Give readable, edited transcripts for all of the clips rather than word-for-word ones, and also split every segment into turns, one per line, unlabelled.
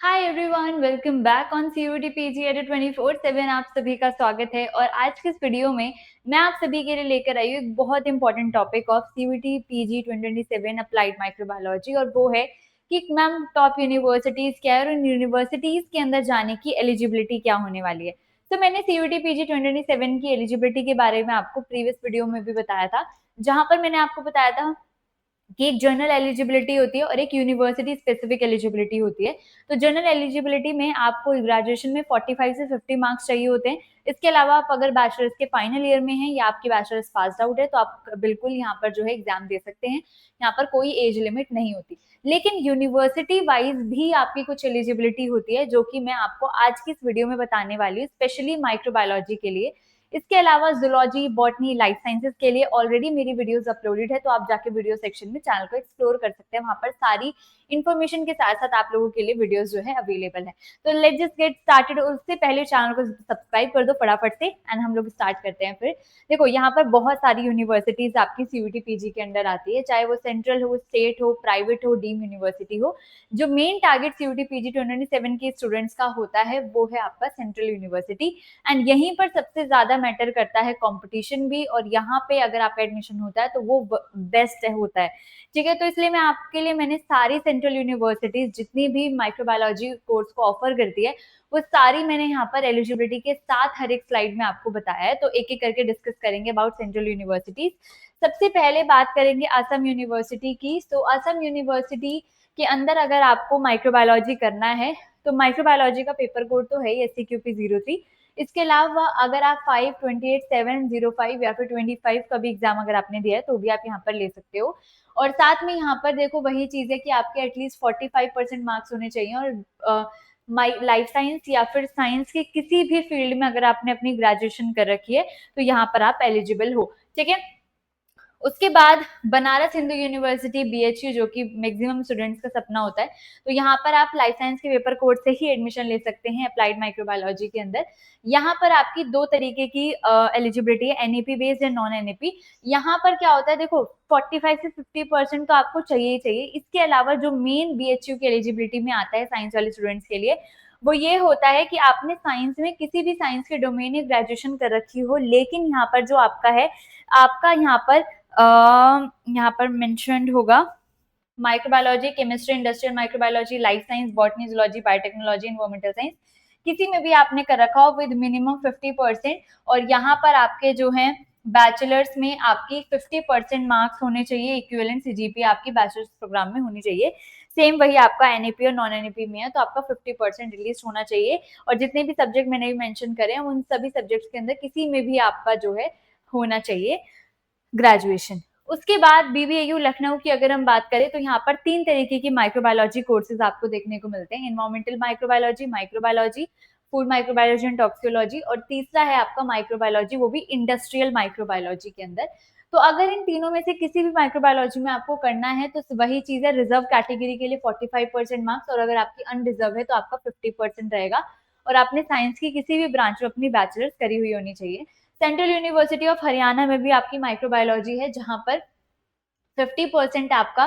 Hi everyone, welcome back on CUET PG at 24/7। आप सभी का स्वागत है और आज के इस वीडियो में मैं आप सभी के लिए लेकर आई हूँ एक बहुत important topic of CUET PG 2027 applied microbiology. और वो है कि मैम टॉप यूनिवर्सिटीज क्या है और उन यूनिवर्सिटीज के अंदर जाने की एलिजिबिलिटी क्या होने वाली है। तो मैंने सीयूटी पीजी 2027 की एलिजिबिलिटी के बारे में आपको प्रीवियस वीडियो में भी बताया था, जहां पर मैंने आपको बताया था कि एक जनरल एलिजिबिलिटी होती है और एक यूनिवर्सिटी स्पेसिफिक एलिजिबिलिटी होती है। तो जनरल एलिजिबिलिटी में आपको ग्रेजुएशन में 45 से 50 मार्क्स चाहिए होते हैं। इसके अलावा आप अगर बैचलर्स के फाइनल ईयर में हैं या आपकी बैचलर्स पास आउट है तो आप बिल्कुल यहाँ पर जो है एग्जाम दे सकते हैं। यहाँ पर कोई एज लिमिट नहीं होती। लेकिन यूनिवर्सिटी वाइज भी आपकी कुछ एलिजिबिलिटी होती है जो कि मैं आपको आज की इस वीडियो में बताने वाली हूँ, स्पेशली माइक्रोबायोलॉजी के लिए। इसके अलावा जूलॉजी, बॉटनी, लाइफ साइंसेज के लिए ऑलरेडी मेरी वीडियोस अपलोडेड है, तो आप जाके वीडियो सेक्शन में चैनल को एक्सप्लोर कर सकते हैं। वहां पर सारी इन्फॉर्मेशन के साथ साथ आप लोगों के लिए वीडियोस जो है अवेलेबल है। तो लेट्स जस्ट गेट स्टार्टेड। उससे पहले चैनल को सब्सक्राइब कर दो फटाफट से एंड हम लोग स्टार्ट करते हैं। फिर देखो, यहाँ पर बहुत सारी यूनिवर्सिटीज आपकी सीयूटी पीजी के अंडर आती है, चाहे वो सेंट्रल हो, स्टेट हो, प्राइवेट हो, डीम यूनिवर्सिटी हो। जो मेन टारगेट सीयूटी पीजी 2027 के स्टूडेंट्स का होता है वो है आपका सेंट्रल यूनिवर्सिटी। एंड यहीं पर सबसे ज्यादा मैटर करता है कंपटीशन भी, और यहाँ पे अगर आपका एडमिशन होता है तो वो बेस्ट होता है। ठीक है, तो इसलिए मैं आपके लिए मैंने सारी सेंट्रल यूनिवर्सिटीज जितनी भी माइक्रोबायोलॉजी कोर्स को ऑफर करती है वो सारी मैंने यहाँ पर एलिजिबिलिटी के साथ हर एक स्लाइड में आपको बताया है। तो एक एक करके डिस्कस करेंगे अबाउट सेंट्रल यूनिवर्सिटीज। सबसे पहले बात करेंगे असम यूनिवर्सिटी की। तो असम यूनिवर्सिटी के अंदर अगर आपको माइक्रोबायोलॉजी करना है तो माइक्रोबायोलॉजी का पेपर कोड तो है ही SCQP 03। इसके अलावा अगर आप 528-705 या फिर 25 का भी एग्जाम अगर आपने दिया है तो भी आप यहाँ पर ले सकते हो। और साथ में यहाँ पर देखो वही चीज है कि आपके एटलीस्ट 45% मार्क्स होने चाहिए। और लाइफ साइंस या फिर साइंस के किसी भी फील्ड में अगर आपने अपनी ग्रेजुएशन कर रखी है तो यहाँ पर आप एलिजिबल हो। ठीक है, उसके बाद बनारस हिंदू यूनिवर्सिटी BHU, जो कि मैक्सिमम स्टूडेंट्स का सपना होता है। तो यहाँ पर आप लाइफ साइंस के पेपर कोड से ही एडमिशन ले सकते हैं अप्लाइड माइक्रोबायोलॉजी के अंदर। यहाँ पर आपकी दो तरीके की एलिजिबिलिटी है, NAP बेस्ड या नॉन NAP। यहाँ पर क्या होता है, देखो 45 से 50% तो आपको चाहिए ही चाहिए। इसके अलावा जो मेन BHU की एलिजिबिलिटी में आता है साइंस वाले स्टूडेंट्स के लिए, वो ये होता है कि आपने साइंस में किसी भी साइंस के डोमेन में ग्रेजुएशन कर रखी हो, लेकिन यहाँ पर जो आपका है, आपका यहाँ पर मेंशन्ड होगा microbiology, chemistry, industrial microbiology, life science, botany, zoology, biotechnology, environmental science, किसी में भी आपने कर रखा हो विद मिनिमम 50%। और यहाँ पर आपके जो है बैचलर्स में आपकी 50% मार्क्स होने चाहिए, इक्विवेलेंट CGPA आपकी बैचलर्स प्रोग्राम में होनी चाहिए। सेम वही आपका NAP और नॉन NAP में है, तो आपका 50% रिलीज होना चाहिए। और जितने भी सब्जेक्ट मैंने भी मेंशन करे हैं उन सभी सब्जेक्ट्स के अंदर किसी में भी आपका जो है होना चाहिए ग्रेजुएशन। उसके बाद BBAU लखनऊ की अगर हम बात करें तो यहाँ पर तीन तरीके की माइक्रोबायोलॉजी कोर्सेज आपको देखने को मिलते हैं, environmental microbiology, microbiology, food microbiology and toxicology, और तीसरा है आपका माइक्रोबायोलॉजी, वो भी इंडस्ट्रियल माइक्रोबायोलॉजी के अंदर। तो अगर इन तीनों में से किसी भी माइक्रोबायोलॉजी में आपको करना है तो वही चीज है, रिजर्व कैटेगरी के लिए 45% मार्क्स, और अगर आपकी अनरिजर्व है तो आपका 50% रहेगा। और आपने साइंस की किसी भी ब्रांच में अपनी बैचलर्स करी हुई होनी चाहिए। सेंट्रल यूनिवर्सिटी ऑफ हरियाणा में भी आपकी माइक्रोबायोलॉजी है, जहां पर 50% आपका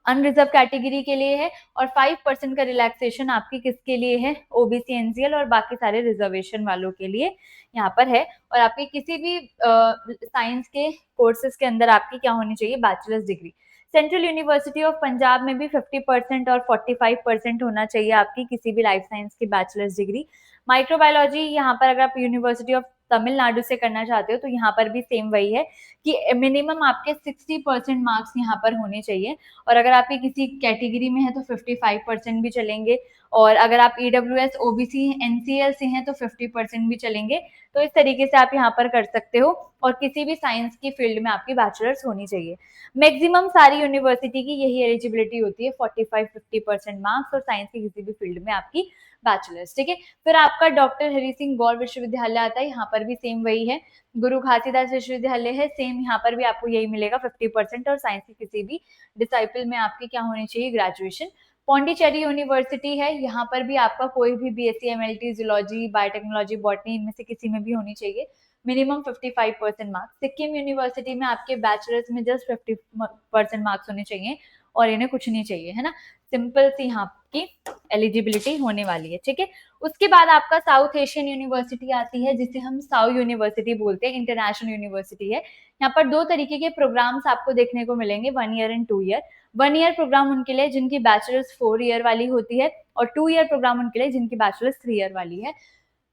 अनरिजर्व कैटेगरी के लिए है और 5% का रिलैक्सेशन आपकी किसके लिए है, OBC NCL और बाकी सारे रिजर्वेशन वालों के लिए यहाँ पर है। और आपके किसी भी साइंस के कोर्सेज के अंदर आपकी क्या होनी चाहिए, bachelors degree. Central university of Punjab में भी 50% और 45% होना चाहिए आपकी किसी भी लाइफ साइंस की बैचलर्स डिग्री। माइक्रोबायोलॉजी यहाँ पर अगर आप यूनिवर्सिटी ऑफ तमिलनाडु से करना चाहते हो तो यहाँ पर भी सेम वही है कि मिनिमम आपके 60% मार्क्स यहाँ पर होने चाहिए। और अगर आपकी किसी कैटेगरी में है तो 55% भी चलेंगे, और अगर आप EWS, OBC, NCL से हैं तो 50% भी चलेंगे। तो इस तरीके से आप यहाँ पर कर सकते हो, और किसी भी साइंस की फील्ड में आपकी बैचलर्स होनी चाहिए। मैक्सिमम सारी यूनिवर्सिटी की यही एलिजिबिलिटी होती है, 45-50% मार्क्स, और साइंस की किसी भी फील्ड में आपकी बैचलर्स। ठीक है, फिर आपका डॉक्टर हरि सिंह गौर विश्वविद्यालय आता है, यहाँ पर भी सेम वही है। गुरु घासीदास विश्वविद्यालय है, सेम यहाँ पर भी आपको यही मिलेगा 50%, और साइंस की किसी भी डिसाइपल में आपकी क्या होनी चाहिए, ग्रेजुएशन। पौंडीचेरी यूनिवर्सिटी है, यहाँ पर भी आपका कोई भी BSc MLT, zoology, biotechnology, botany, इनमें से किसी में भी होनी चाहिए, मिनिमम 55% मार्क्स। सिक्किम यूनिवर्सिटी में आपके बैचलर्स में जस्ट 50% मार्क्स होने चाहिए और इन्हें कुछ नहीं चाहिए, है ना। सिंपल सी यहाँ आपकी एलिजिबिलिटी होने वाली है, ठीक है। उसके बाद आपका साउथ एशियन यूनिवर्सिटी आती है, जिसे हम साउ यूनिवर्सिटी बोलते हैं, इंटरनेशनल यूनिवर्सिटी है। यहाँ पर 2 तरीके के प्रोग्राम्स आपको देखने को मिलेंगे, 1 year and 2 year. 1 year programme उनके लिए जिनकी बैचलर्स 4 ईयर वाली होती है, और 2 ईयर प्रोग्राम उनके लिए जिनकी बैचलर्स 3 ईयर वाली है।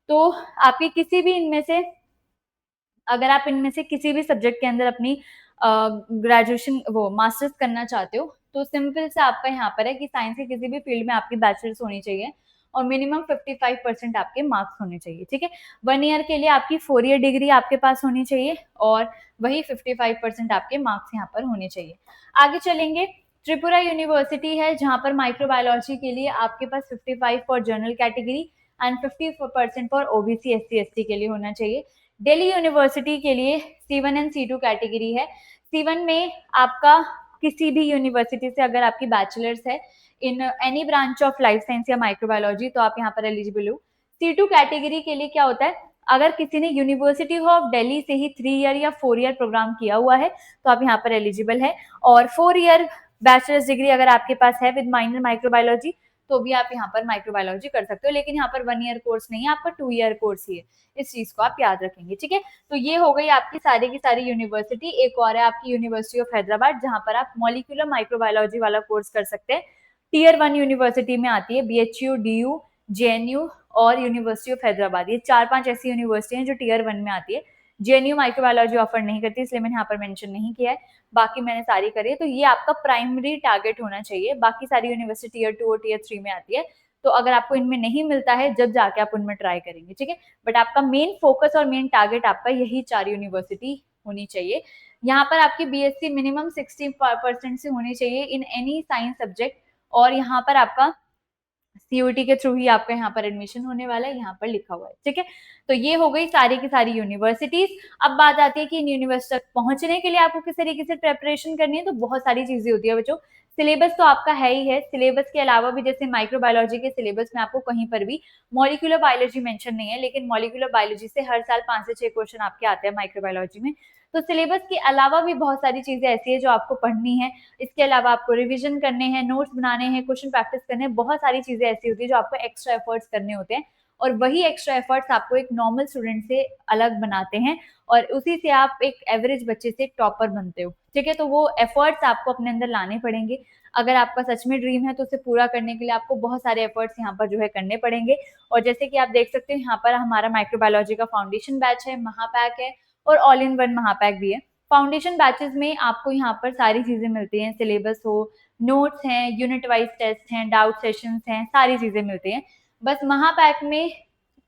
तो आपकी किसी भी इनमें से, अगर आप इनमें से किसी भी सब्जेक्ट के अंदर अपनी ग्रेजुएशन वो मास्टर्स करना चाहते हो, तो सिंपल से आपका यहाँ पर है कि साइंस के किसी भी फील्ड में आपकी बैचलर्स होनी चाहिए और मिनिमम 55% आपके मार्क्स होने चाहिए, ठीक है। 1 ईयर के लिए आपकी 4 ईयर डिग्री आपके पास होनी चाहिए और वही 55% आपके मार्क्स यहाँ पर होने चाहिए। आगे चलेंगे, त्रिपुरा यूनिवर्सिटी है, जहाँ पर माइक्रोबायोलॉजी के लिए आपके पास 55 for general category and 50% for OBC SC ST के लिए होना चाहिए। दिल्ली यूनिवर्सिटी के लिए C1 एंड C2 कैटेगरी है। C1 में आपका किसी भी यूनिवर्सिटी से अगर आपकी बैचलर्स है in any branch of life science या माइक्रोबायोलॉजी, तो आप यहाँ पर एलिजिबल हो। C2 कैटेगरी के लिए क्या होता है, अगर किसी ने यूनिवर्सिटी ऑफ दिल्ली से ही 3 ईयर या 4 ईयर प्रोग्राम किया हुआ है, तो आप यहाँ पर एलिजिबल है। और 4 ईयर बैचलर्स डिग्री अगर आपके पास है विद माइनर माइक्रोबायोलॉजी, तो भी आप यहाँ पर माइक्रोबायोलॉजी कर सकते हो, लेकिन यहाँ पर 1 ईयर कोर्स नहीं है, आपका 2 ईयर कोर्स ही है। इस चीज को आप याद रखेंगे, ठीक है। तो ये हो गई आपकी सारी की सारी यूनिवर्सिटी। एक और है आपकी यूनिवर्सिटी ऑफ हैदराबाद, जहां पर आप मॉलिक्यूलर माइक्रोबायोलॉजी वाला कोर्स कर सकते हैं। टीयर 1 यूनिवर्सिटी में आती है, BHU, DU, JNU और यूनिवर्सिटी ऑफ हैदराबाद। ये 4-5 ऐसी यूनिवर्सिटी हैं जो टीयर 1 में आती है। JNU माइक्रोबायोलॉजी ऑफर नहीं करती, इसलिए मैंने यहाँ पर मेंशन नहीं किया है, बाकी मैंने सारी करी है। तो ये आपका प्राइमरी टारगेट होना चाहिए। बाकी सारी यूनिवर्सिटी टीयर 2 और टीयर 3 में आती है, तो अगर आपको इनमें नहीं मिलता है, जब जाके आप उनमें ट्राई करेंगे, ठीक है। बट आपका मेन फोकस और मेन टारगेट आपका यही 4 यूनिवर्सिटी होनी चाहिए। यहाँ पर आपकी BSc मिनिमम 60% से होनी चाहिए इन एनी साइंस सब्जेक्ट, और यहाँ पर आपका CUET के थ्रू ही आपका यहाँ पर एडमिशन होने वाला है, यहाँ पर लिखा हुआ है, ठीक है। तो ये हो गई सारी की सारी यूनिवर्सिटीज। अब बात आती है कि इन यूनिवर्सिटी तक पहुंचने के लिए आपको किस तरीके से प्रेपरेशन करनी है। तो बहुत सारी चीजें होती है बच्चों। सिलेबस तो आपका है ही है, सिलेबस के अलावा भी जैसे माइक्रोबायोलॉजी के सिलेबस में आपको कहीं पर भी मॉलिक्यूलर बायोलॉजी मेंशन नहीं है, लेकिन मॉलिक्यूलर बायोलॉजी से हर साल 5 से 6 क्वेश्चन आपके आते हैं माइक्रोबायोलॉजी में। तो सिलेबस के अलावा भी बहुत सारी चीजें ऐसी है जो आपको पढ़नी है। इसके अलावा आपको रिविजन करने हैं, नोट्स बनाने हैं, क्वेश्चन प्रैक्टिस करने हैं, बहुत सारी चीजें ऐसी होती है जो आपको एक्स्ट्रा एफर्ट्स करने होते हैं, और वही एक्स्ट्रा एफर्ट्स आपको एक नॉर्मल स्टूडेंट से अलग बनाते हैं, और उसी से आप एक एवरेज बच्चे से टॉपर बनते हो, ठीक है। तो वो एफर्ट्स आपको अपने अंदर लाने पड़ेंगे। अगर आपका सच में ड्रीम है तो उसे पूरा करने के लिए आपको बहुत सारे एफर्ट्स यहाँ पर जो है करने पड़ेंगे। और जैसे कि आप देख सकते हैं, यहाँ पर हमारा माइक्रोबायोलॉजी का फाउंडेशन बैच है, महापैक है, और ऑल इन वन महापैक भी है। फाउंडेशन बैचेस में आपको यहाँ पर सारी चीजें मिलती हैं, सिलेबस हो, नोट्स हैं, यूनिट वाइज टेस्ट हैं, डाउट सेशंस हैं, सारी चीजें मिलती हैं। बस महापैक में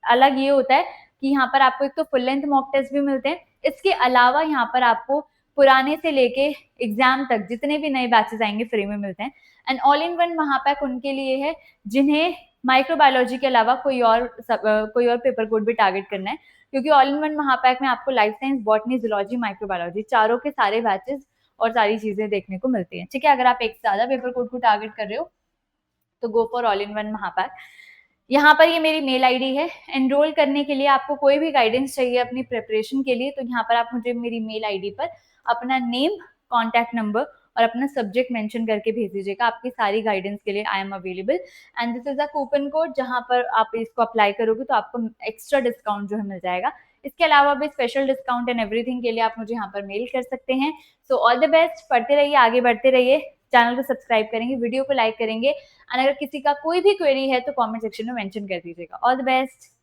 अलग ये होता है कि यहाँ पर आपको एक तो फुल लेंथ मॉक टेस्ट भी मिलते हैं, इसके अलावा यहाँ पर आपको पुराने से लेके एग्जाम तक जितने भी नए बैचेस आएंगे फ्री में मिलते हैं। एंड ऑल इन वन महापैक उनके लिए है जिन्हें माइक्रोबायोलॉजी के अलावा कोई और पेपर कोड भी टारगेट करना है, क्योंकि ऑल इन वन महापैक में आपको life science, botany, zoology, microbiology चारों के सारे बैचेस और सारी चीजें देखने को मिलती हैं, ठीक है। अगर आप एक ज्यादा पेपर कोड को टारगेट कर रहे हो तो go for all in one महापैक। यहाँ पर ये मेरी मेल आईडी है। एनरोल करने के लिए आपको कोई भी गाइडेंस चाहिए अपनी प्रिपरेशन के लिए, तो यहाँ पर आप मुझे मेरी मेल आईडी पर अपना नेम, कॉन्टैक्ट नंबर और अपना सब्जेक्ट मेंशन करके भेज दीजिएगा। आपकी सारी गाइडेंस के लिए I am available. And this is a coupon code, जहाँ पर आप इसको अप्लाई करोगे तो आपको एक्स्ट्रा डिस्काउंट जो है मिल जाएगा। इसके अलावा भी स्पेशल डिस्काउंट एंड एवरीथिंग के लिए आप मुझे यहाँ पर मेल कर सकते हैं। सो ऑल द बेस्ट, पढ़ते रहिए, आगे बढ़ते रहिए, चैनल को सब्सक्राइब करेंगे, वीडियो को लाइक करेंगे, और अगर किसी का कोई भी क्वेरी है तो कमेंट सेक्शन में मेंशन कर दीजिएगा। All the best.